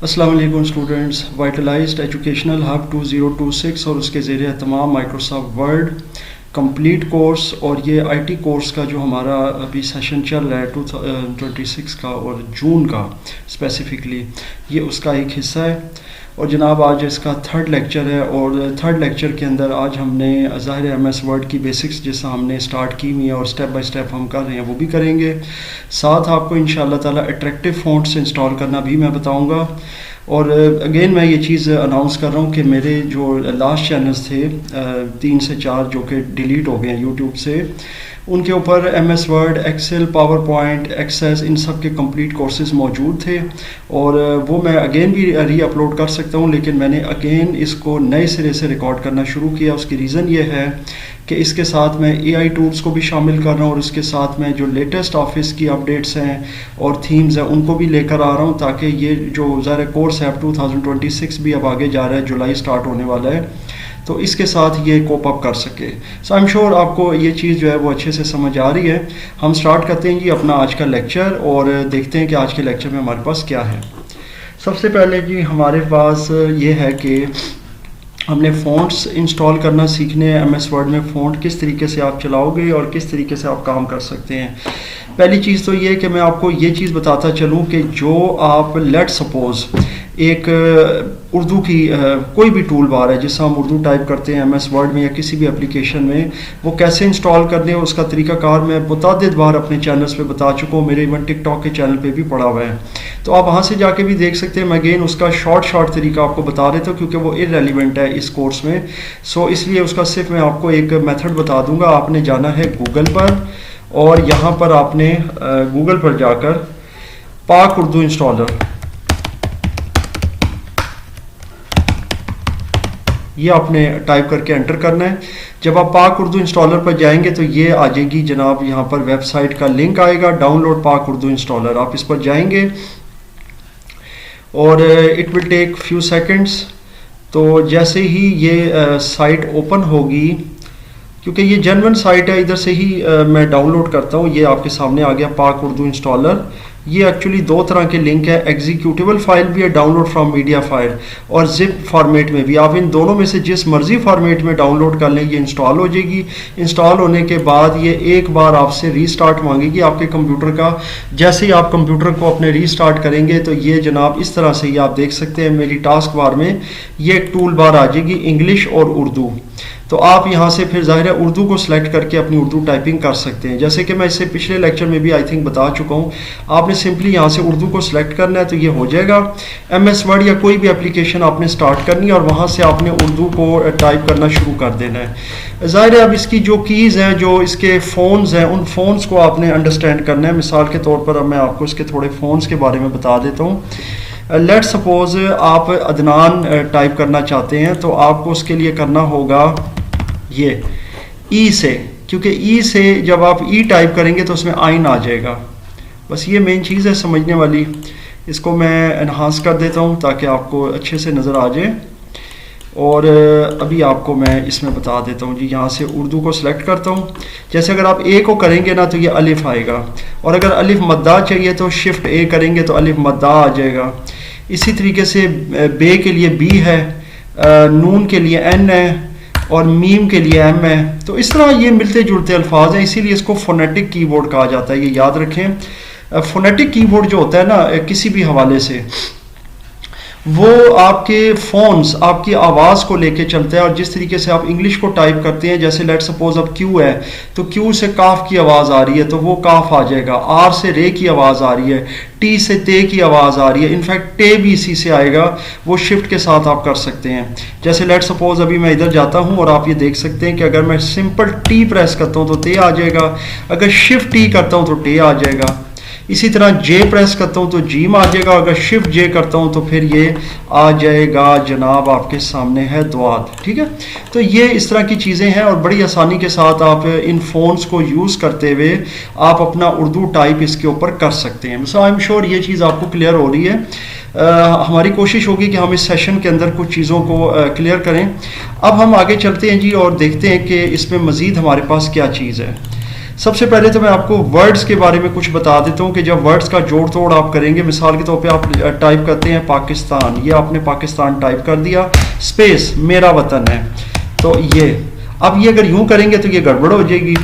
अस्सलाम वालेकुम students. वाइटलाइज्ड educational hub 2026 और उसके ज़रिए तमाम माइक्रोसॉफ्ट वर्ड कंप्लीट कोर्स और ये आईटी कोर्स का जो हमारा अभी सेशन चल रहा है 2026 का और जून का स्पेसिफ़िकली, ये उसका एक हिस्सा है। और जनाब आज इसका थर्ड लेक्चर है और थर्ड लेक्चर के अंदर आज हमने ज़ाहिर एमएस वर्ड की बेसिक्स जैसा हमने स्टार्ट की हुई है और स्टेप बाय स्टेप हम कर रहे हैं वो भी करेंगे। साथ आपको इंशाल्लाह ताला अट्रैक्टिव फ़ॉन्ट्स इंस्टॉल करना भी मैं बताऊंगा। और अगेन मैं ये चीज़ अनाउंस कर रहा हूँ कि मेरे जो लास्ट चैनल्स थे 3 से 4 जो कि डिलीट हो गए हैं यूट्यूब से, उनके ऊपर MS Word, Excel, PowerPoint, Access, इन सब के कंप्लीट कोर्सेज मौजूद थे और वो मैं अगेन भी री अपलोड कर सकता हूँ, लेकिन मैंने अगेन इसको नए सिरे से रिकॉर्ड करना शुरू किया। उसकी रीज़न ये है कि इसके साथ मैं एआई टूल्स को भी शामिल कर रहा हूँ और इसके साथ मैं जो लेटेस्ट ऑफिस की अपडेट्स हैं और थीम्स हैं उनको भी लेकर आ रहा हूँ, ताकि ये जो ज़ाहिर कोर्स है 2026 भी अब आगे जा रहा है, जुलाई स्टार्ट होने वाला है, तो इसके साथ ये कोप अप कर सके। सो आई एम श्योर आपको ये चीज़ जो है वो अच्छे से समझ आ रही है। हम स्टार्ट करते हैं जी अपना आज का लेक्चर और देखते हैं कि आज के लेक्चर में हमारे पास क्या है। सबसे पहले जी हमारे पास ये है कि हमने फ़ॉन्ट्स इंस्टॉल करना सीखने हैं। एमएस वर्ड में फ़ॉन्ट किस तरीके से आप चलाओगे और किस तरीके से आप काम कर सकते हैं। पहली चीज़ तो ये है कि मैं आपको ये चीज़ बताता चलूँ कि जो आप लेट सपोज़ एक उर्दू की कोई भी टूल बार है जिससे हम उर्दू टाइप करते हैं एमएस वर्ड में या किसी भी एप्लीकेशन में, वो कैसे इंस्टॉल करने उसका तरीकाकार मैं मुतअद्दिद बार अपने चैनल्स पे बता चुका हूँ, मेरे इवन टिकटॉक के चैनल पे भी पड़ा हुआ है, तो आप वहाँ से जाके भी देख सकते हैं। मैं अगेन उसका शॉर्ट तरीका आपको बता देता हूँ क्योंकि वो इररेलेवेंट है इस कोर्स में, सो इसलिए उसका सिर्फ मैं आपको एक मेथड बता दूँगा। आपने जाना है गूगल पर और यहाँ पर आपने गूगल पर जाकर पाक उर्दू इंस्टॉलर ये आपने टाइप करके एंटर करना है। जब आप पाक उर्दू इंस्टॉलर पर जाएंगे तो ये आ जाएगी जनाब, यहाँ पर वेबसाइट का लिंक आएगा, डाउनलोड पाक उर्दू इंस्टॉलर। आप इस पर जाएंगे और it will take few seconds. तो जैसे ही ये साइट ओपन होगी, क्योंकि ये जेन्युइन साइट है, इधर से ही मैं डाउनलोड करता हूँ। ये आपके सामने आ गया पाक उर्दू इंस्टॉलर। ये एक्चुअली दो तरह के लिंक है, एग्जीक्यूटिबल फाइल भी है, डाउनलोड फ्रॉम मीडिया फाइल, और जिप फॉर्मेट में भी। आप इन दोनों में से जिस मर्जी फॉर्मेट में डाउनलोड कर लें, ये इंस्टॉल हो जाएगी। इंस्टॉल होने के बाद ये एक बार आपसे रीस्टार्ट मांगेगी आपके कंप्यूटर का। जैसे ही आप कंप्यूटर को अपने रीस्टार्ट करेंगे तो ये जनाब इस तरह से ही आप देख सकते हैं मेरी टास्क बार में ये एक टूल बार आ जाएगी, इंग्लिश और उर्दू। तो आप यहाँ से फिर ज़ाहिर है उर्दू को सिलेक्ट करके अपनी उर्दू टाइपिंग कर सकते हैं, जैसे कि मैं इससे पिछले लेक्चर में भी आई थिंक बता चुका हूँ। आपने सिंपली यहाँ से उर्दू को सिलेक्ट करना है तो ये हो जाएगा। एमएस वर्ड या कोई भी एप्लीकेशन आपने स्टार्ट करनी है और वहाँ से आपने उर्दू को टाइप करना शुरू कर देना है। ज़ाहिर है अब इसकी जो कीज़ हैं, जो इसके फ़ोन्स हैं, उन फ़ोन्स को आपने अंडरस्टैंड करना है। मिसाल के तौर पर अब मैं आपको इसके थोड़े फ़ोन्स के बारे में बता देता हूँ। लेट सपोज़ आप अदनान टाइप करना चाहते हैं तो आपको उसके लिए करना होगा ये ई से, क्योंकि ई से जब आप ई टाइप करेंगे तो उसमें आइन आ जाएगा। बस ये मेन चीज़ है समझने वाली। इसको मैं एनहांस कर देता हूँ ताकि आपको अच्छे से नज़र आ जाए। और अभी आपको मैं इसमें बता देता हूँ जी। यहाँ से उर्दू को सिलेक्ट करता हूँ। जैसे अगर आप ए को करेंगे ना तो ये अलिफ आएगा, और अगर अलिफ मद्दा चाहिए तो शिफ्ट ए करेंगे तो अलिफ मद्दा आ जाएगा। इसी तरीके से बे के लिए बी है, नून के लिए एन है और मीम के लिए एम है। तो इस तरह ये मिलते जुलते अल्फाज हैं, इसीलिए इसको फोनेटिक कीबोर्ड कहा जाता है। ये याद रखें। फोनेटिक कीबोर्ड जो होता है ना किसी भी हवाले से, वो आपके फ़ोन्स आपकी आवाज़ को लेके चलता है। और जिस तरीके से आप इंग्लिश को टाइप करते हैं, जैसे लेट सपोज अब क्यू है तो क्यू से काफ की आवाज़ आ रही है तो वो काफ आ जाएगा, आर से रे की आवाज़ आ रही है, टी से ते की आवाज़ आ रही है, इनफैक्ट टे भी इसी से आएगा, वो शिफ्ट के साथ आप कर सकते हैं। जैसे लेट सपोज अभी मैं इधर जाता हूँ और आप ये देख सकते हैं कि अगर मैं सिंपल टी प्रेस करता हूँ तो ते आ जाएगा, अगर शिफ्ट टी करता हूँ तो टे आ जाएगा। इसी तरह जे प्रेस करता हूँ तो जीम आ जाएगा, अगर शिफ्ट जे करता हूँ तो फिर ये आ जाएगा जनाब आपके सामने है द्वात। ठीक है, तो ये इस तरह की चीज़ें हैं और बड़ी आसानी के साथ आप इन फ़ोन्स को यूज़ करते हुए आप अपना उर्दू टाइप इसके ऊपर कर सकते हैं। सो आई एम श्योर ये चीज़ आपको क्लियर हो रही है। हमारी कोशिश होगी कि हम इस सेशन के अंदर कुछ चीज़ों को क्लियर करें। अब हम आगे चलते हैं जी और देखते हैं कि इसमें मज़ीद हमारे पास क्या चीज़ है। सबसे पहले तो मैं आपको वर्ड्स के बारे में कुछ बता देता हूँ कि जब वर्ड्स का जोड़ तोड़ आप करेंगे, मिसाल के तौर पे आप टाइप करते हैं पाकिस्तान, ये आपने पाकिस्तान टाइप कर दिया, स्पेस मेरा वतन है, तो ये अब ये अगर यूं करेंगे तो ये गड़बड़ हो जाएगी।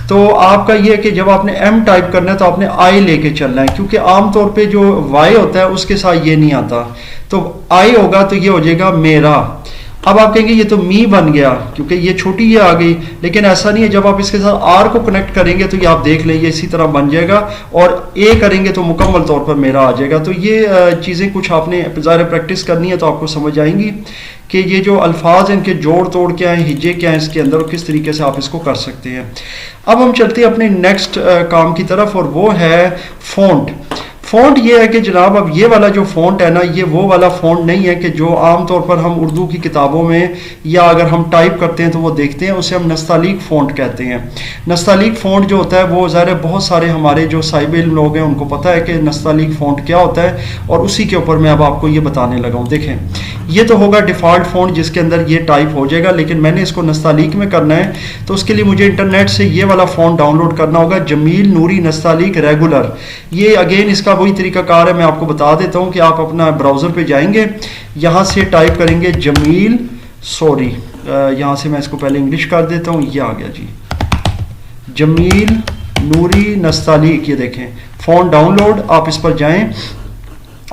तो आपका ये है कि जब आपने एम टाइप करना है तो आपने आई लेके चलना है, क्योंकि आमतौर पे जो वाई होता है उसके साथ ये नहीं आता, तो आई होगा तो ये हो जाएगा मेरा। अब आप कहेंगे ये तो मी बन गया क्योंकि ये छोटी ये आ गई, लेकिन ऐसा नहीं है। जब आप इसके साथ आर को कनेक्ट करेंगे तो ये आप देख लें ये इसी तरह बन जाएगा, और ए करेंगे तो मुकम्मल तौर पर मेरा आ जाएगा। तो ये चीज़ें कुछ आपने ज़ाहिर प्रैक्टिस करनी है तो आपको समझ आएंगी कि ये जो अल्फाज हैं इनके जोड़ तोड़ क्या हैं, हिज्जे क्या हैं इसके अंदर, और किस तरीके से आप इसको कर सकते हैं। अब हम चलते हैं अपने नेक्स्ट काम की तरफ, और वो है फ़ॉन्ट। फ़ॉन्ट ये है कि जनाब अब ये वाला जो फ़ॉन्ट है ना, ये वो वाला फ़ॉन्ट नहीं है कि जो आम तौर पर हम उर्दू की किताबों में या अगर हम टाइप करते हैं तो वो देखते हैं, उसे हम नस्तालीक फ़ॉन्ट कहते हैं। नस्तालीक फ़ॉन्ट जो होता है वो ज़ाहिर बहुत सारे हमारे जो साहिब इल्म लोग हैं उनको पता है कि नस्तालीक फ़ॉन्ट क्या होता है, और उसी के ऊपर मैं अब आपको ये बताने लगा हूँ। देखें, ये तो होगा डिफ़ॉल्ट फ़ॉन्ट जिसके अंदर ये टाइप हो जाएगा, लेकिन मैंने इसको नस्तालीक में करना है तो उसके लिए मुझे इंटरनेट से ये वाला फ़ॉन्ट डाउनलोड करना होगा, जमील नूरी नस्तालीक रेगुलर। ये अगेन इसका वही तरीकाकार है, मैं आपको बता देता हूँ कि आप अपना ब्राउज़र पे जाएंगे, यहाँ से टाइप करेंगे जमील, सॉरी यहाँ से मैं इसको पहले इंग्लिश कर देता हूँ, ये आ गया जी, जमील नूरी नस्तालीक। ये देखें फ़ॉन्ट डाउनलोड, आप इस पर जाएं,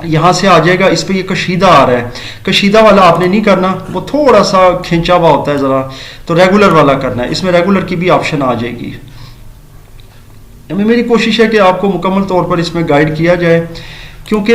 यहाँ से आ जाएगा, इस पर ये कशीदा आ रहा है। कशीदा वाला आपने नहीं करना, वो थोड़ा सा खिंचा हुआ होता है ज़रा, तो रेगुलर वाला करना है। इसमें रेगुलर की भी ऑप्शन आ जाएगी। मेरी कोशिश है कि आपको मुकम्मल तौर पर इसमें गाइड किया जाए, क्योंकि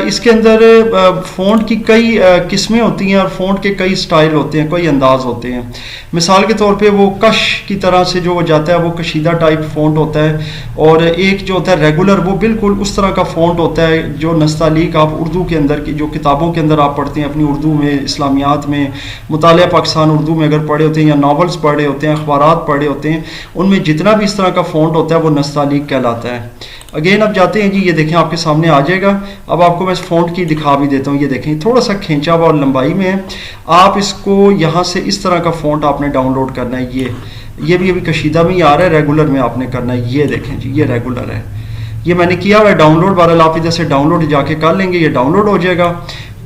इसके अंदर फ़ॉन्ट की कई किस्में होती हैं और फ़ॉन्ट के कई स्टाइल होते हैं, कई अंदाज होते हैं। मिसाल के तौर पे वो कश की तरह से जो जाता है वो कशीदा टाइप फ़ॉन्ट होता है, और एक जो होता है रेगुलर वो बिल्कुल उस तरह का फ़ॉन्ट होता है जो नस्तालीक आप उर्दू के अंदर की जो किताबों के अंदर आप पढ़ते हैं अपनी उर्दू में, इस्लामियात में, मुतालिया पाकिस्तान उर्दू में अगर पढ़े होते हैं या नावल्स पढ़े होते हैं, अखबारात पढ़े होते हैं, उनमें जितना भी इस तरह का फ़ॉन्ट होता है वो नस्तालीक कहलाता है। अगेन अब जाते हैं जी, ये देखें आपके सामने आ जाएगा। अब आपको मैं इस फ़ॉन्ट की दिखा भी देता हूँ, ये देखें थोड़ा सा खींचा हुआ और लंबाई में है। आप इसको यहाँ से इस तरह का फ़ॉन्ट आपने डाउनलोड करना है। ये भी अभी कशीदा में ही आ रहा है, रेगुलर में आपने करना है। ये देखें जी, ये रेगुलर है, ये मैंने किया हुआ है डाउनलोड। बहरहाल आप इधर से डाउनलोड जाके कर लेंगे, ये डाउनलोड हो जाएगा।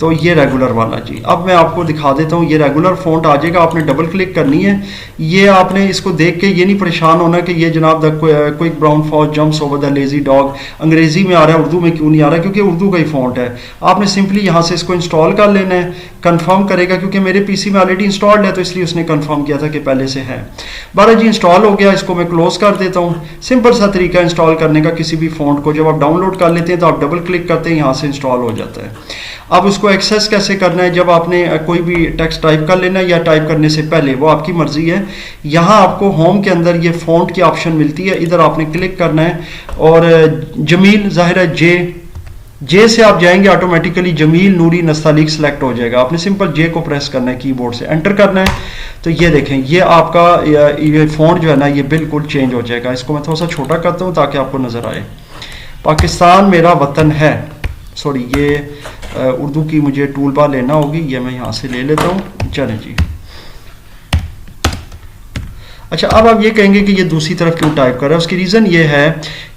तो ये रेगुलर वाला जी, अब मैं आपको दिखा देता हूँ, ये रेगुलर फ़ॉन्ट आ जाएगा। आपने डबल क्लिक करनी है। ये आपने इसको देख के ये नहीं परेशान होना कि ये जनाब the quick brown fox jumps over the lazy dog अंग्रेज़ी में आ रहा है, उर्दू में क्यों नहीं आ रहा, क्योंकि उर्दू का ही फ़ॉन्ट है। आपने सिंपली यहाँ से इसको इंस्टॉल कर लेना है, कंफर्म करेगा, क्योंकि मेरे पीसी में ऑलरेडी इंस्टॉल्ड है तो इसलिए उसने कंफर्म किया था कि पहले से है। 12 जी इंस्टॉल हो गया, इसको मैं क्लोज कर देता हूँ। सिंपल सा तरीका इंस्टॉल करने का किसी भी फ़ॉन्ट को। जब आप डाउनलोड कर लेते हैं तो आप डबल क्लिक करते हैं, यहाँ से इंस्टॉल हो जाता है। अब उसको एक्सेस कैसे करना है, जब आपने कोई भी टेक्स्ट टाइप कर लेना है या टाइप करने से पहले, वो आपकी मर्जी है। यहाँ आपको होम के अंदर ये फ़ॉन्ट की ऑप्शन मिलती है, इधर आपने क्लिक करना है, और जमील ज़ाहिर है जे से आप जाएंगे ऑटोमेटिकली जमील नूरी नस्तालीक सेलेक्ट हो जाएगा। आपने सिंपल जे को प्रेस करना है, कीबोर्ड से एंटर करना है, तो ये देखें ये आपका ये फ़ॉन्ट जो है ना ये बिल्कुल चेंज हो जाएगा। इसको मैं थोड़ा सा छोटा करता हूँ ताकि आपको नज़र आए। पाकिस्तान मेरा वतन है, सॉरी ये उर्दू की मुझे टूल बार लेना होगी, ये मैं यहाँ से ले लेता हूँ। चलें जी, अच्छा अब आप ये कहेंगे कि ये दूसरी तरफ क्यों टाइप कर रहा है। उसकी रीज़न ये है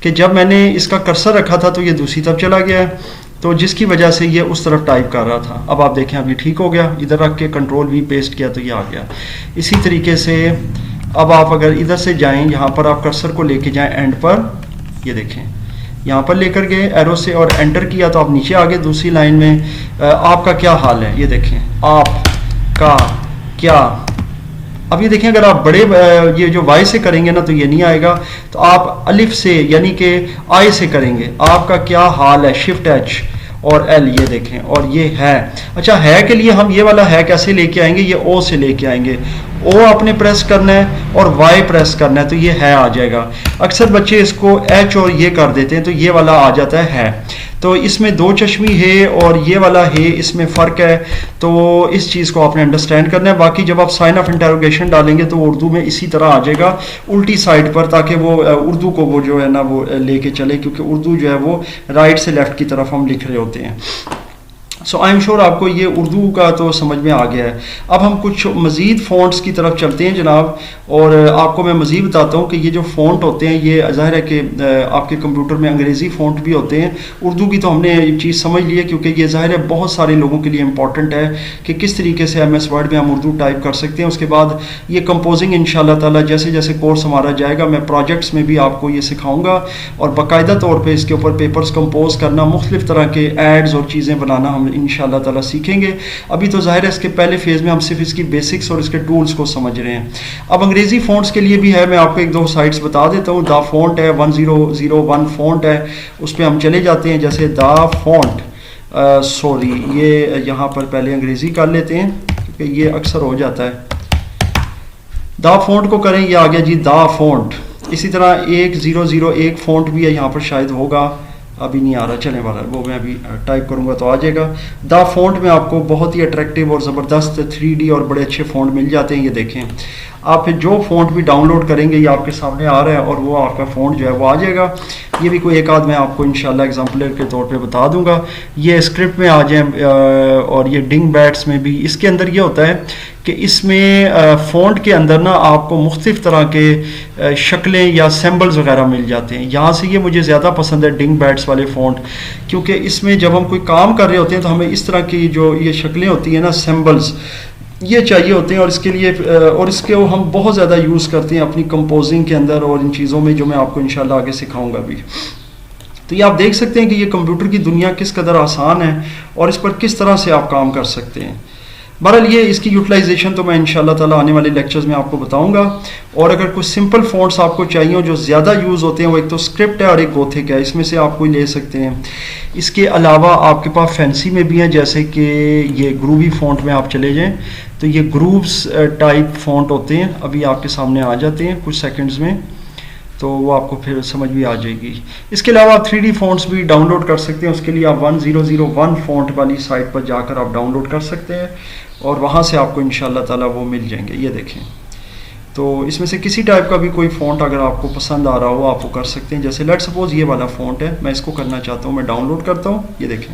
कि जब मैंने इसका कर्सर रखा था तो ये दूसरी तरफ चला गया है, तो जिसकी वजह से ये उस तरफ टाइप कर रहा था। अब आप देखें अभी ठीक हो गया, इधर रख के कंट्रोल वी पेस्ट किया तो ये आ गया। इसी तरीके से अब आप अगर इधर से जाएं, यहाँ पर आप कर्सर को लेके जाएं एंड पर, ये देखें यहाँ पर लेकर गए एरो से और एंटर किया तो आप नीचे आ गए दूसरी लाइन में। आपका क्या हाल है, ये देखें आपका क्या। अब ये देखें अगर आप बड़े ये जो वाई से करेंगे ना तो ये नहीं आएगा, तो आप अलिफ से यानी कि आई से करेंगे, आपका क्या हाल है, शिफ्ट एच और एल, ये देखें, और ये है। अच्छा है के लिए हम ये वाला है कैसे लेके आएंगे, ये ओ से लेके आएंगे। ओ आपने प्रेस करना है और वाई प्रेस करना है तो ये है आ जाएगा। अक्सर बच्चे इसको एच और ये कर देते हैं तो ये वाला आ जाता है। तो इसमें दो चश्मी है और ये वाला है, इसमें फ़र्क है, तो इस चीज़ को आपने अंडरस्टैंड करना है। बाकी जब आप साइन ऑफ इंटरोगेशन डालेंगे तो उर्दू में इसी तरह आ जाएगा उल्टी साइड पर, ताकि वो उर्दू को वो जो है ना वो लेके चले, क्योंकि उर्दू जो है वो राइट से लेफ़्ट की तरफ हम लिख रहे होते हैं। सो आई एम श्योर आपको ये उर्दू का तो समझ में आ गया है। अब हम कुछ मज़ीद फ़ॉन्ट्स की तरफ चलते हैं जनाब, और आपको मैं मज़ीद बताता हूँ कि ये जो फ़ॉन्ट होते हैं ये ज़ाहिर है कि आपके कंप्यूटर में अंग्रेज़ी फ़ॉन्ट भी होते हैं, उर्दू की तो हमने ये चीज़ समझ ली है, क्योंकि ये ज़ाहिर है बहुत सारे लोगों के लिए इंपॉर्टेंट है कि किस तरीके से MS वर्ड में हम उर्दू टाइप कर सकते हैं। उसके बाद ये कंपोजिंग इंशाल्लाह ताला जैसे जैसे कोर्स हमारा जाएगा मैं प्रोजेक्ट्स में भी आपको ये सिखाऊँगा, और बाकायदा तौर पर इसके ऊपर पेपर्स कंपोज करना, मुख्तलिफ तरह के एड्स और चीज़ें बनाना हम इंशाल्लाह ताला सीखेंगे। अभी तो ज़ाहिर है इसके पहले फेज़ में हम सिर्फ इसकी बेसिक्स और इसके टूल्स को समझ रहे हैं। अब अंग्रेज़ी फ़ॉन्ट्स के लिए भी है, मैं आपको एक दो साइट्स बता देता हूँ। दा फ़ॉन्ट है, 1001 फ़ॉन्ट है, उस पर हम चले जाते हैं। जैसे दा फ़ॉन्ट सॉरी ये यहाँ पर पहले अंग्रेज़ी कर लेते हैं क्योंकि ये अक्सर हो जाता है। दा फ़ॉन्ट को करें, ये आ गया जी दा फ़ॉन्ट। इसी तरह 1001 फ़ॉन्ट भी है, यहाँ पर शायद होगा, अभी नहीं आ रहा, चलने वाला है, वो मैं अभी टाइप करूंगा तो आ जाएगा। दा फ़ॉन्ट में आपको बहुत ही अट्रैक्टिव और ज़बरदस्त 3D और बड़े अच्छे फ़ॉन्ट मिल जाते हैं। ये देखें, आप फिर जो फ़ॉन्ट भी डाउनलोड करेंगे ये आपके सामने आ रहा है, और वो आपका फ़ॉन्ट जो है वो आ जाएगा। ये भी कोई एक आध मैं आपको इंशाल्लाह एग्जाम्पलर के तौर पे बता दूंगा। ये स्क्रिप्ट में आ जाए, और ये डिंग बैट्स में भी, इसके अंदर ये होता है कि इसमें फ़ॉन्ट के अंदर ना आपको मुख्तलिफ तरह के शक्लें या सिंबल्स वगैरह मिल जाते हैं। यहाँ से ये मुझे ज़्यादा पसंद है डिंग बैट्स वाले फ़ॉन्ट, क्योंकि इसमें जब हम कोई काम कर रहे होते हैं तो हमें इस तरह की जो ये शक्लें होती हैं ना, सिंबल्स, ये चाहिए होते हैं, और इसके लिए और इसके हम बहुत ज़्यादा यूज़ करते हैं अपनी कंपोजिंग के अंदर और इन चीज़ों में, जो मैं आपको इंशाल्लाह आगे सिखाऊंगा भी। तो ये आप देख सकते हैं कि ये कंप्यूटर की दुनिया किस कदर आसान है और इस पर किस तरह से आप काम कर सकते हैं। बहरहाल ये इसकी यूटिलाइजेशन तो मैं इंशाल्लाह ताला आने वाले लेक्चर्स में आपको बताऊंगा। और अगर कुछ सिंपल फ़ॉन्ट्स आपको चाहिए हो जो ज़्यादा यूज़ होते हैं, वो एक तो स्क्रिप्ट है और एक गोथिक है, इसमें से आप कोई ले सकते हैं। इसके अलावा आपके पास फैंसी में भी हैं, जैसे कि ये ग्रूवी फ़ॉन्ट में आप चले जाएँ तो ये ग्रूव्स टाइप फ़ॉन्ट होते हैं, अभी आपके सामने आ जाते हैं कुछ सेकंड्स में, तो वो आपको फिर समझ भी आ जाएगी। इसके अलावा आप 3D फ़ॉन्ट्स भी डाउनलोड कर सकते हैं, उसके लिए आप 1001 फ़ॉन्ट वाली साइट पर जाकर आप डाउनलोड कर सकते हैं, और वहाँ से आपको इंशाल्लाह ताला वो मिल जाएंगे। ये देखें, तो इसमें से किसी टाइप का भी कोई फ़ॉन्ट अगर आपको पसंद आ रहा हो आप वो कर सकते हैं। जैसे लेट सपोज़ ये वाला फ़ॉन्ट है, मैं इसको करना चाहता हूँ, मैं डाउनलोड करता हूँ। ये देखें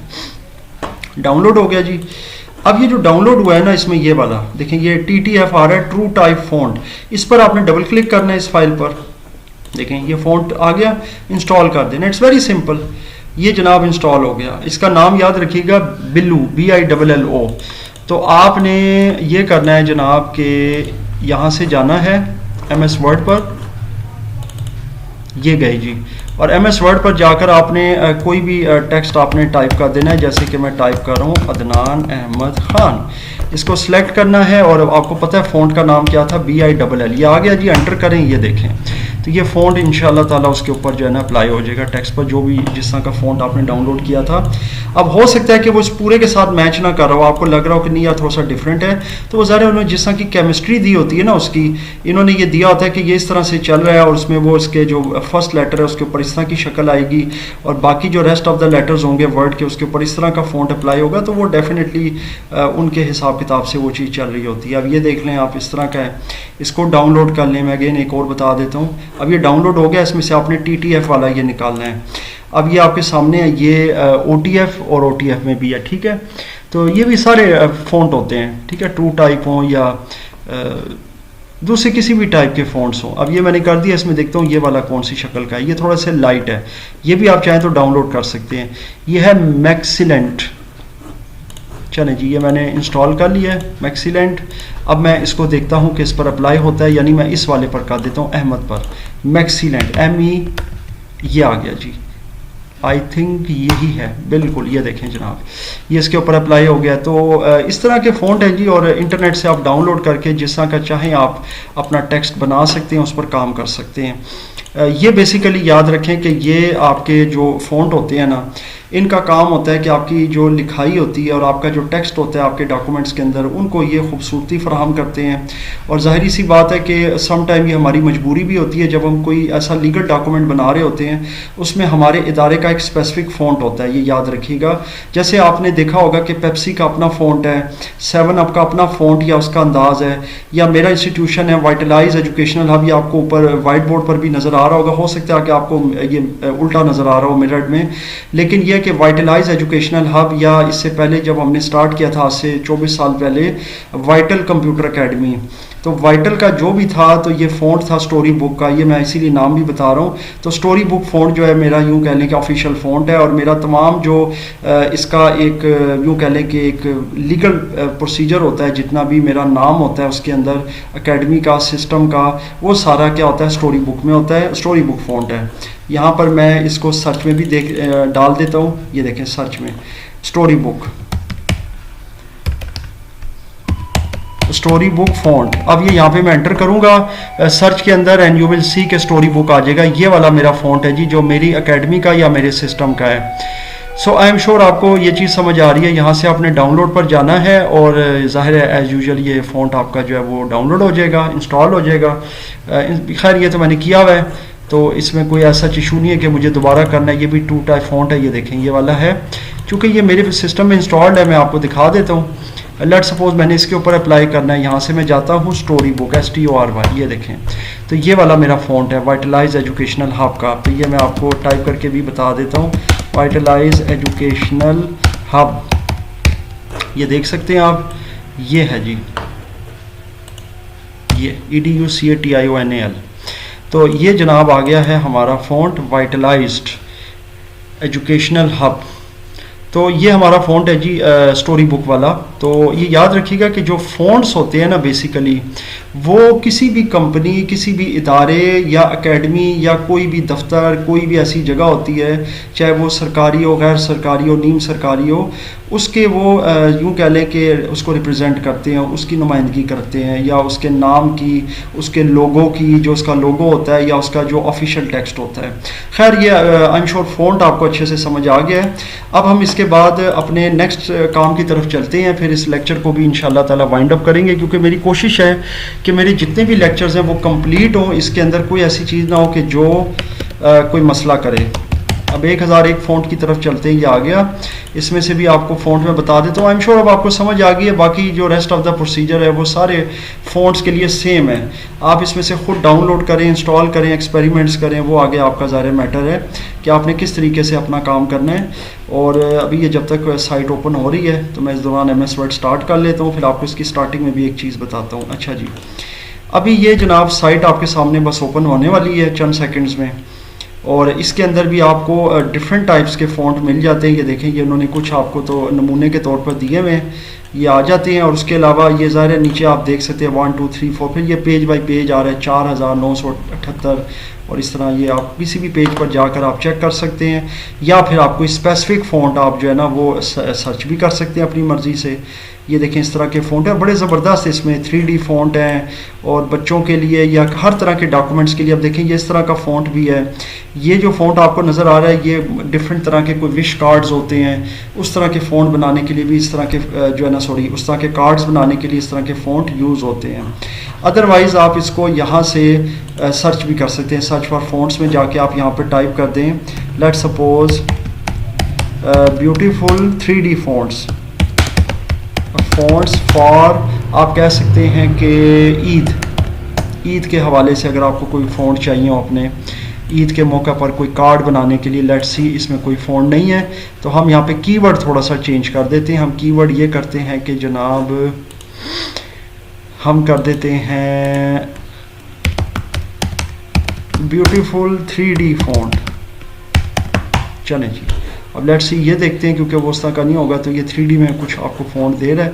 डाउनलोड हो गया जी। अब ये जो डाउनलोड हुआ है ना, इसमें ये वाला देखें, ये TTF आ रहा है, ट्रू टाइप फ़ॉन्ट। इस पर आपने डबल क्लिक करना है इस फाइल पर, देखें ये फ़ॉन्ट आ गया, इंस्टॉल कर देना। इट्स वेरी सिंपल, ये जनाब इंस्टॉल हो गया। इसका नाम याद रखिएगा, बिल्लू, BILLO। तो आपने ये करना है जनाब कि यहाँ से जाना है MS वर्ड पर, ये गए जी, और MS वर्ड पर जाकर आपने कोई भी टेक्स्ट आपने टाइप कर देना है। जैसे कि मैं टाइप कर रहा हूँ अदनान अहमद खान, इसको सिलेक्ट करना है, और आपको पता है फ़ॉन्ट का नाम क्या था, BILL। ये आ गया जी, एंटर करें, ये देखें, तो ये फ़ॉन्ट इंशाल्लाह ताला उसके ऊपर जो है ना अप्लाई हो जाएगा टेक्स्ट पर, जो भी जिस तरह का फ़ॉन्ट आपने डाउनलोड किया था। अब हो सकता है कि वो इस पूरे के साथ मैच ना कर रहा हो, आपको लग रहा हो कि नहीं यार थोड़ा सा डिफरेंट है, तो वो ज़रा उन्होंने जिस तरह की केमिस्ट्री दी होती है ना उसकी, इन्होंने ये दिया होता है कि ये इस तरह से चल रहा है, और उसमें वो इसके जो फर्स्ट लेटर है उसके ऊपर इस तरह की शक्ल आएगी, और बाकी जो रेस्ट ऑफ द लेटर्स होंगे वर्ड के उसके ऊपर इस तरह का फ़ॉन्ट अप्लाई होगा, तो वो डेफिनेटली उनके हिसाब किताब से वो चीज़ चल रही होती है। अब ये देख लें आप, इस तरह का है, इसको डाउनलोड कर लें। मैं अगेन एक और बता देता हूँ, अब ये डाउनलोड हो गया, इसमें से आपने TTF वाला ये निकालना है। अब ये आपके सामने है, ये OTF और OTF में भी है, ठीक है। तो ये भी सारे फ़ॉन्ट होते हैं, ठीक है, ट्रू टाइप हों या दूसरे किसी भी टाइप के फ़ॉन्ट्स हों। अब ये मैंने कर दिया, इसमें देखता हूँ ये वाला कौन सी शक्ल का है, ये थोड़ा सा लाइट है, ये भी आप चाहें तो डाउनलोड कर सकते हैं। ये है मैक्सिलेंट, चलें जी, ये मैंने इंस्टॉल कर लिया है मैक्सिलेंट। अब मैं इसको देखता हूँ कि इस पर अप्लाई होता है, यानी मैं इस वाले पर कर देता हूँ, अहमद पर, मैक्सिलेंट ME, ये आ गया जी, आई थिंक यही है, बिल्कुल, ये देखें जनाब, ये इसके ऊपर अप्लाई हो गया। तो इस तरह के फ़ॉन्ट हैं जी, और इंटरनेट से आप डाउनलोड करके जिस तरह का चाहें आप अपना टेक्स्ट बना सकते हैं, उस पर काम कर सकते हैं। ये बेसिकली याद रखें कि ये आपके जो फ़ॉन्ट होते हैं ना, इनका काम होता है कि आपकी जो लिखाई होती है और आपका जो टेक्स्ट होता है आपके डॉक्यूमेंट्स के अंदर, उनको ये खूबसूरती फराहम करते हैं। और ज़ाहिरी सी बात है कि सम टाइम ये हमारी मजबूरी भी होती है, जब हम कोई ऐसा लीगल डॉक्यूमेंट बना रहे होते हैं उसमें हमारे इदारे का एक स्पेसिफिक फ़ॉन्ट होता है, ये याद रखिएगा। जैसे आपने देखा होगा कि पेप्सी का अपना फ़ॉन्ट है, 7 अप का अपना फ़ॉन्ट या उसका अंदाज़ है, या मेरा इंस्टीट्यूशन है वाइटलाइज एजुकेशनल हब, ये आपको ऊपर वाइट बोर्ड पर भी नज़र आ रहा होगा, हो सकता है कि आपको ये उल्टा नज़र आ रहा हो मिरर में, लेकिन ये है कि वाइटलाइज एजुकेशनल हब, या इससे पहले जब हमने स्टार्ट किया था आज से 24 साल पहले, वाइटल कंप्यूटर एकेडमी। तो वाइटल का जो भी था, तो ये फ़ॉन्ट था स्टोरी बुक का, ये मैं इसीलिए नाम भी बता रहा हूँ। तो स्टोरी बुक फ़ॉन्ट जो है मेरा यूँ कह लें कि ऑफिशियल फ़ॉन्ट है, और मेरा तमाम जो इसका एक यूँ कह लें कि एक लीगल प्रोसीजर होता है, जितना भी मेरा नाम होता है उसके अंदर एकेडमी का, सिस्टम का, वो सारा क्या होता है स्टोरी बुक में होता है। स्टोरी बुक फ़ॉन्ट है। यहाँ पर मैं इसको सर्च में भी डाल देता हूँ। ये देखें सर्च में स्टोरी बुक फ़ॉन्ट। अब ये यहाँ पे मैं एंटर करूँगा सर्च के अंदर, एंड यू विल सी के स्टोरी बुक आ जाएगा। ये वाला मेरा फ़ॉन्ट है जी, जो मेरी एकेडमी का या मेरे सिस्टम का है। सो आई एम श्योर आपको ये चीज़ समझ आ रही है। यहाँ से आपने डाउनलोड पर जाना है, और ज़ाहिर है एज़ यूजुअल ये फ़ॉन्ट आपका जो है वो डाउनलोड हो जाएगा, इंस्टॉल हो जाएगा। खैर ये तो मैंने किया हुआ है, तो इसमें कोई ऐसा इशू नहीं है कि मुझे दोबारा करना है। ये भी 2 टाइप फ़ॉन्ट है, ये देखें ये वाला है। चूँकि ये मेरे सिस्टम में इंस्टॉल्ड है, मैं आपको दिखा देता हूँ। लेट सपोज मैंने इसके ऊपर अप्लाई करना है, यहाँ से मैं जाता हूँ स्टोरी बुक STORY, ये देखें। तो ये वाला मेरा फ़ॉन्ट है वाइटलाइज एजुकेशनल हब का। तो ये मैं आपको टाइप करके भी बता देता हूँ, वाइटलाइज एजुकेशनल हब, ये देख सकते हैं आप। ये है जी, ये EDUCATIONAL। तो ये जनाब आ गया है हमारा फ़ॉन्ट वाइटलाइज्ड एजुकेशनल हब। तो ये हमारा फ़ॉन्ट है जी स्टोरी बुक वाला। तो ये याद रखिएगा कि जो फ़ॉन्ट्स होते हैं ना, बेसिकली वो किसी भी कंपनी, किसी भी इदारे या एकेडमी या कोई भी दफ्तर, कोई भी ऐसी जगह होती है, चाहे वो सरकारी हो, गैर सरकारी हो, नीम सरकारी हो, उसके वो यूँ कह लें कि उसको रिप्रेजेंट करते हैं, उसकी नुमाइंदगी करते हैं, या उसके नाम की, उसके लोगो की, जो उसका लोगो होता है, या उसका जो ऑफिशियल टेक्स्ट होता है। खैर ये आई एम श्योर फ़ॉन्ट आपको अच्छे से समझ आ गया है। अब हम इसके बाद अपने नेक्स्ट काम की तरफ चलते हैं, फिर इस लेक्चर को भी इंशाल्लाह ताला वाइंड अप करेंगे, क्योंकि मेरी कोशिश है कि मेरे जितने भी लेक्चर्स हैं वो कंप्लीट हों, इसके अंदर कोई ऐसी चीज़ ना हो कि जो कोई मसला करे। अब 1001 फ़ॉन्ट की तरफ चलते हैं, ये आ गया। इसमें से भी आपको फ़ॉन्ट में बता देता हूँ। आई एम श्योर अब आपको समझ आ गई है। बाकी जो रेस्ट ऑफ द प्रोसीजर है वो सारे फ़ॉन्ट्स के लिए सेम है। आप इसमें से ख़ुद डाउनलोड करें, इंस्टॉल करें, एक्सपेरिमेंट्स करें, वो आगे आपका ज़ाहिर मैटर है कि आपने किस तरीके से अपना काम करना है। और अभी ये जब तक साइट ओपन हो रही है, तो मैं इस दौरान MS वर्ड स्टार्ट कर लेता हूँ, फिर आपको इसकी स्टार्टिंग में भी एक चीज़ बताता हूँ। अच्छा जी, अभी ये जनाब साइट आपके सामने बस ओपन होने वाली है चंद सेकंड्स में, और इसके अंदर भी आपको डिफरेंट टाइप्स के फ़ॉन्ट मिल जाते हैं। ये देखें, ये उन्होंने कुछ आपको तो नमूने के तौर पर दिए हुए हैं, ये आ जाते हैं। और उसके अलावा ये ज़ाहिर है नीचे आप देख सकते हैं 1 2 3 4, फिर ये पेज बाय पेज आ रहा है 4978, और इस तरह ये आप किसी भी पेज पर जाकर आप चेक कर सकते हैं, या फिर आप कोई स्पेसिफिक फ़ॉन्ट आप जो है ना वो सर्च भी कर सकते हैं अपनी मर्ज़ी से। ये देखें इस तरह के फ़ॉन्ट है, बड़े ज़बरदस्त इसमें 3D फ़ॉन्ट हैं, और बच्चों के लिए या हर तरह के डॉक्यूमेंट्स के लिए। अब देखें ये इस तरह का फ़ॉन्ट भी है। ये जो फ़ॉन्ट आपको नज़र आ रहा है, ये डिफरेंट तरह के कोई विश कार्ड्स होते हैं, उस तरह के फ़ॉन्ट बनाने के लिए भी इस तरह के जो है ना उस तरह के कार्ड्स बनाने के लिए इस तरह के फ़ॉन्ट यूज़ होते हैं। अदरवाइज़ आप इसको यहाँ से सर्च भी कर सकते हैं। सर्च फॉर फ़ॉन्ट्स में जाके आप यहाँ पर टाइप कर दें, let's suppose beautiful 3D fonts for, आप कह सकते हैं कि ईद के हवाले से अगर आपको कोई फ़ॉन्ट चाहिए हो अपने ईद के मौका पर कोई कार्ड बनाने के लिए, लेट्स सी इसमें कोई फ़ॉन्ट नहीं है, तो हम यहाँ पे कीवर्ड थोड़ा सा चेंज कर देते हैं। हम कीवर्ड ये करते हैं कि जनाब हम कर देते हैं ब्यूटीफुल 3D फ़ॉन्ट। चलें जी, अब लेट्स सी ये देखते हैं, क्योंकि वो उस तरह का नहीं होगा, तो ये 3D में कुछ आपको फ़ॉन्ट दे रहा है।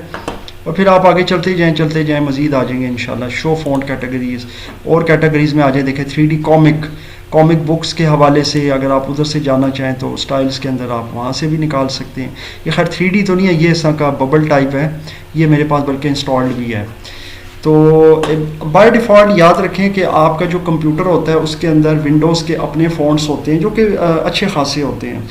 और फिर आप आगे चलते जाएं मज़ीद आ जाएंगे इंशाल्लाह। शो फ़ॉन्ट कैटेगरीज़, और कैटेगरीज़ में आ जाए। देखें 3D कॉमिक बुक्स के हवाले से अगर आप उधर से जाना चाहें तो स्टाइल्स के अंदर आप वहाँ से भी निकाल सकते हैं। ये खैर 3D तो नहीं है, ये इस तरह का बबल टाइप है, ये मेरे पास बल्कि इंस्टॉल्ड भी है। तो बाय डिफ़ॉल्ट याद रखें कि आपका जो कंप्यूटर होता है उसके अंदर विंडोज़ के अपने फ़ॉन्ट्स होते हैं जो कि अच्छे खासे होते हैं,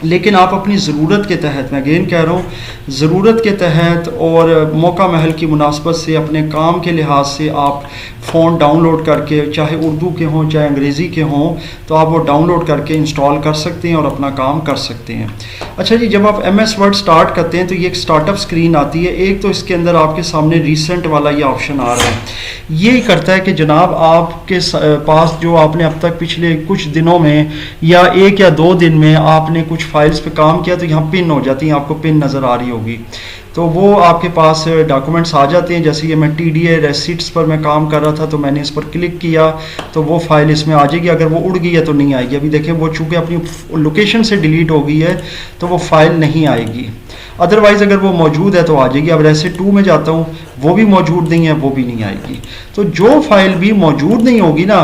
लेकिन आप अपनी ज़रूरत के तहत, मैं अगेन कह रहा हूँ, ज़रूरत के तहत और मौका महल की मुनासबत से अपने काम के लिहाज से आप फ़ॉन्ट डाउनलोड करके, चाहे उर्दू के हों चाहे अंग्रेज़ी के हों, तो आप वो डाउनलोड करके इंस्टॉल कर सकते हैं और अपना काम कर सकते हैं। अच्छा जी, जब आप MS वर्ड स्टार्ट करते हैं तो ये एक स्टार्टअप स्क्रीन आती है। एक तो इसके अंदर आपके सामने रिसेंट वाला ये ऑप्शन आ रहा है। ये करता है कि जनाब आपके पास जो आपने अब तक पिछले कुछ दिनों में या 1 या 2 दिन में आपने कुछ फाइल्स पे काम किया, तो यहाँ पिन हो जाती है, आपको पिन नज़र आ रही होगी, तो वो आपके पास डॉक्यूमेंट्स आ जाते हैं। जैसे ये मैं TDA रेसिट्स पर मैं काम कर रहा था, तो मैंने इस पर क्लिक किया तो वो फाइल इसमें आ जाएगी। अगर वो उड़ गई है तो नहीं आएगी। अभी देखें, वो चूँकि अपनी लोकेशन से डिलीट हो गई है तो वो फाइल नहीं आएगी। अदरवाइज़ अगर वो मौजूद है तो आ जाएगी। अब रेसिट 2 में जाता हूँ, वो भी मौजूद नहीं है, वो भी नहीं आएगी। तो जो फाइल भी मौजूद नहीं होगी ना,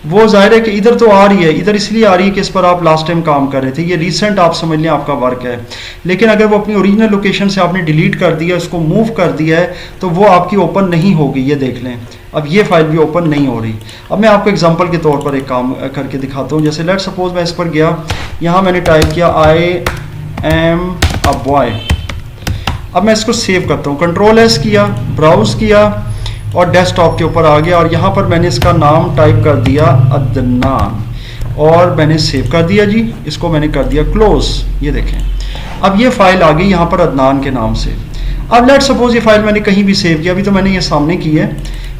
वो जाहिर है कि इधर तो आ रही है, इधर इसलिए आ रही है कि इस पर आप लास्ट टाइम काम कर रहे थे, ये रीसेंट आप समझ लें आपका वर्क है। लेकिन अगर वो अपनी ओरिजिनल लोकेशन से आपने डिलीट कर दिया, उसको मूव कर दिया है, तो वो आपकी ओपन नहीं होगी। ये देख लें, अब ये फाइल भी ओपन नहीं हो रही। अब मैं आपको एग्जांपल के तौर पर एक काम करके दिखाता हूँ। जैसे लेट सपोज मैं इस पर गया, यहाँ मैंने टाइप किया आई एम अ बॉय। अब मैं इसको सेव करता हूँ, Ctrl+S किया, ब्राउज किया और डेस्कटॉप के ऊपर आ गया और यहाँ पर मैंने इसका नाम टाइप कर दिया अदनान और मैंने सेव कर दिया जी। इसको मैंने कर दिया क्लोज। ये देखें, अब ये फाइल आ गई यहाँ पर अदनान के नाम से। अब लेट सपोज ये फाइल मैंने कहीं भी सेव किया, अभी तो मैंने ये सामने की है।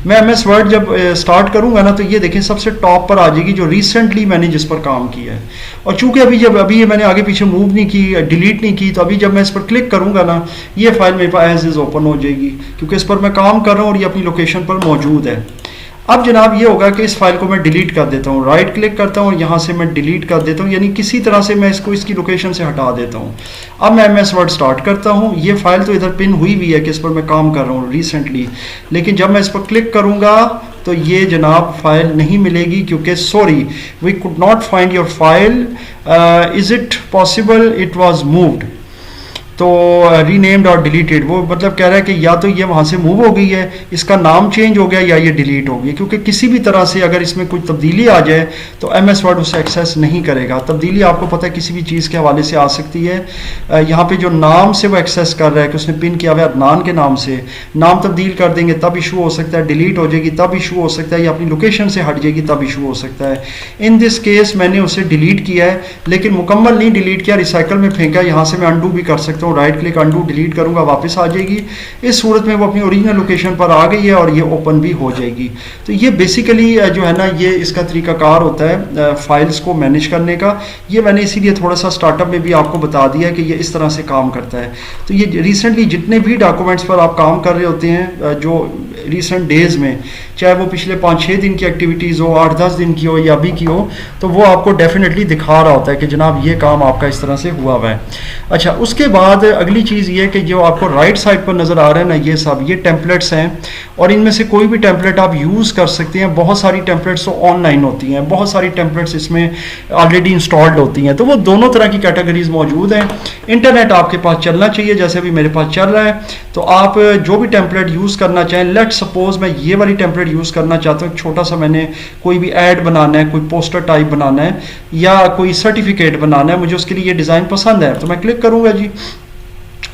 मैं MS वर्ड जब स्टार्ट करूंगा ना, तो ये देखें सबसे टॉप पर आ जाएगी जो रिसेंटली मैंने जिस पर काम किया है। और चूंकि अभी ये मैंने आगे पीछे मूव नहीं की, डिलीट नहीं की, तो अभी जब मैं इस पर क्लिक करूंगा ना, ये फाइल मेरे पास एज इज ओपन हो जाएगी, क्योंकि इस पर मैं काम कर रहा हूँ और ये अपनी लोकेशन पर मौजूद है। अब जनाब ये होगा कि इस फाइल को मैं डिलीट कर देता हूँ, राइट क्लिक करता हूँ और यहाँ से मैं डिलीट कर देता हूँ, यानी किसी तरह से मैं इसको इसकी लोकेशन से हटा देता हूँ। अब मैं MS वर्ड स्टार्ट करता हूँ। ये फाइल तो इधर पिन हुई हुई है कि इस पर मैं काम कर रहा हूँ रिसेंटली, लेकिन जब मैं इस पर क्लिक करूँगा तो ये जनाब फाइल नहीं मिलेगी, क्योंकि sorry we could not find your file, is it possible it was moved, तो रीनेम्ड और डिलीटेड। वो मतलब कह रहा है कि या तो ये वहाँ से मूव हो गई है, इसका नाम चेंज हो गया, या ये डिलीट हो गई। क्योंकि किसी भी तरह से अगर इसमें कोई तब्दीली आ जाए तो MS वर्ड उसे एक्सेस नहीं करेगा। तब्दीली आपको पता है किसी भी चीज़ के हवाले से आ सकती है। यहाँ पे जो नाम से वो एक्सेस कर रहा है कि उसने पिन किया हुआ है अदनान के नाम से, नाम तब्दील कर देंगे तब इशू हो सकता है, डिलीट हो जाएगी तब इशू हो सकता है, या अपनी लोकेशन से हट जाएगी तब इशू हो सकता है। इन दिस केस मैंने उसे डिलीट किया है, लेकिन मुकम्मल नहीं डिलीट किया, रिसाइकल में फेंका। यहाँ से मैं अंडू भी कर सकता हूँ, राइट क्लिक अंडू, डिलीट करूंगा, वापस आ जाएगी। इस सूरत में वो अपनी ओरिजिनल लोकेशन पर आ गई है और ये ओपन भी हो जाएगी। तो ये बेसिकली जो है ना, ये इसका तरीकाकार होता है फाइल्स को मैनेज करने का। ये मैंने इसीलिए थोड़ा सा स्टार्टअप में भी आपको बता दिया कि ये इस तरह से काम करता है। तो ये रिसेंटली जितने भी डॉक्यूमेंट्स पर आप काम कर रहे होते हैं, जो रिसेंट डेज में, चाहे वो पिछले 5-6 दिन की एक्टिविटीज़ हो, 8-10 दिन की हो या अभी की हो, तो वो आपको डेफिनेटली दिखा रहा होता है कि जनाब ये काम आपका इस तरह से हुआ हुआ है। अच्छा, उसके बाद अगली चीज़ ये कि जो आपको राइट साइड पर नज़र आ रहा है ना, ये सब ये टेम्पलेट्स हैं और इनमें से कोई भी टेम्पलेट आप यूज़ कर सकते हैं। बहुत सारी टेम्पलेट्स तो ऑनलाइन होती हैं, बहुत सारी टेम्पलेट्स इसमें ऑलरेडी इंस्टॉल्ड होती हैं, तो वो दोनों तरह की कैटेगरीज मौजूद हैं। इंटरनेट आपके पास चलना चाहिए, जैसे अभी मेरे पास चल रहा है। तो आप जो भी टेम्पलेट यूज़ करना चाहें, लेट सपोज मैं ये वाली टेम्पलेट यूज़ करना चाहता हूँ, छोटा सा मैंने कोई भी ऐड बनाना है, कोई पोस्टर टाइप बनाना है या कोई सर्टिफिकेट बनाना है, मुझे उसके लिए ये डिज़ाइन पसंद है, तो मैं क्लिक करूँगा जी।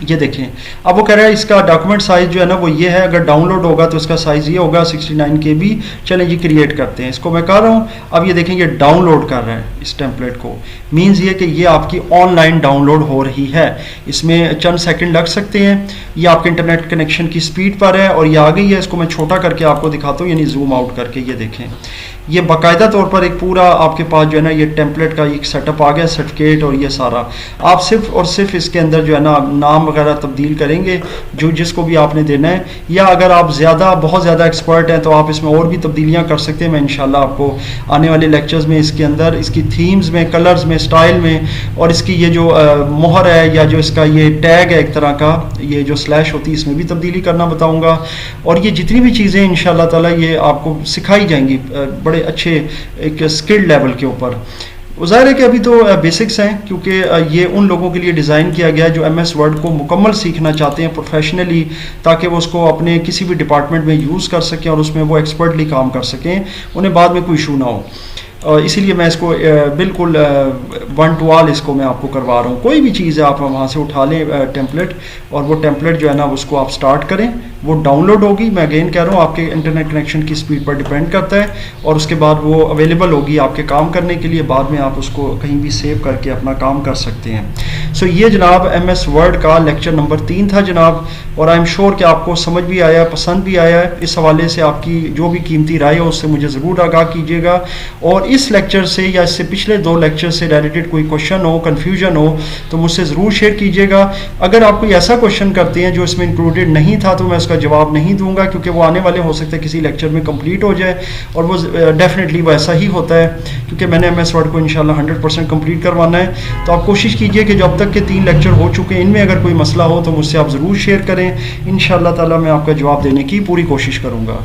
ये देखें, अब वो कह रहा है इसका डॉक्यूमेंट साइज़ जो है ना वो ये है, अगर डाउनलोड होगा तो इसका साइज़ ये होगा 69 KB। चलें जी, क्रिएट करते हैं, इसको मैं कर रहा हूँ। अब ये देखें, ये डाउनलोड कर रहा है इस टेम्पलेट को, मीन्स ये कि ये आपकी ऑनलाइन डाउनलोड हो रही है। इसमें चंद सेकंड लग सकते हैं, ये आपके इंटरनेट कनेक्शन की स्पीड पर है और ये आ गई है। इसको मैं छोटा करके आपको दिखाता हूँ, यानी जूम आउट करके। ये देखें, ये बाकायदा तौर पर एक पूरा आपके पास जो है ना ये टेम्पलेट का एक सेटअप आ गया, सर्टिफिकेट और ये सारा। आप सिर्फ और सिर्फ इसके अंदर जो है ना नाम वगैरह तब्दील करेंगे जो जिसको भी आपने देना है, या अगर आप बहुत ज़्यादा एक्सपर्ट हैं तो आप इसमें और भी तब्दीलियाँ कर सकते हैं। मैं इंशाल्लाह आपको आने वाले लेक्चर्स में इसके अंदर इसकी थीम्स में, कलर्स में, स्टाइल में और इसकी ये जो मोहर है या जो इसका ये टैग है एक तरह का, ये जो स्लैश होती है, इसमें भी तब्दीली करना बताऊँगा। और ये जितनी भी चीज़ें इंशाल्लाह ताला ये आपको सिखाई जाएंगी बड़े अच्छे एक स्किल्ड लेवल के ऊपर। ज़ाहिर है कि अभी तो बेसिक्स हैं, क्योंकि ये उन लोगों के लिए डिज़ाइन किया गया है जो MS वर्ड को मुकम्मल सीखना चाहते हैं प्रोफेशनली, ताकि वो उसको अपने किसी भी डिपार्टमेंट में यूज़ कर सकें और उसमें वो एक्सपर्टली काम कर सकें, उन्हें बाद में कोई इशू ना हो। इसीलिए मैं इसको बिल्कुल वन टू ऑल इसको मैं आपको करवा रहा हूँ। कोई भी चीज़ है आप वहाँ से उठा लें टेम्पलेट, और वो टेम्पलेट जो है ना उसको आप स्टार्ट करें, वो डाउनलोड होगी। मैं अगेन कह रहा हूँ आपके इंटरनेट कनेक्शन की स्पीड पर डिपेंड करता है, और उसके बाद वो अवेलेबल होगी आपके काम करने के लिए। बाद में आप उसको कहीं भी सेव करके अपना काम कर सकते हैं। सो ये जनाब MS वर्ड का लेक्चर नंबर 3 था जनाब, और आई एम श्योर कि आपको समझ भी आया, पसंद भी आया। इस हवाले से आपकी जो भी कीमती राय हो उससे मुझे ज़रूर आगाह कीजिएगा, और इस लेक्चर से या इससे पिछले 2 लेक्चर से रिलेटेड कोई क्वेश्चन हो, कन्फ्यूजन हो, तो मुझसे ज़रूर शेयर कीजिएगा। अगर आप कोई ऐसा क्वेश्चन करते हैं जो इसमें इंक्लूडेड नहीं था, तो मैं उसका जवाब नहीं दूंगा, क्योंकि वो आने वाले हो सकता है किसी लेक्चर में कंप्लीट हो जाए, और वो डेफिनेटली वैसा ही होता है, क्योंकि मैंने MS वर्ड को इंशाल्लाह 100% कंप्लीट करवाना है। तो आप कोशिश कीजिए कि जब तक के 3 लेक्चर हो चुके हैं, इनमें अगर कोई मसला हो तो मुझसे आप ज़रूर शेयर करें। इंशाल्लाह ताला मैं आपका जवाब देने की पूरी कोशिश करूँगा।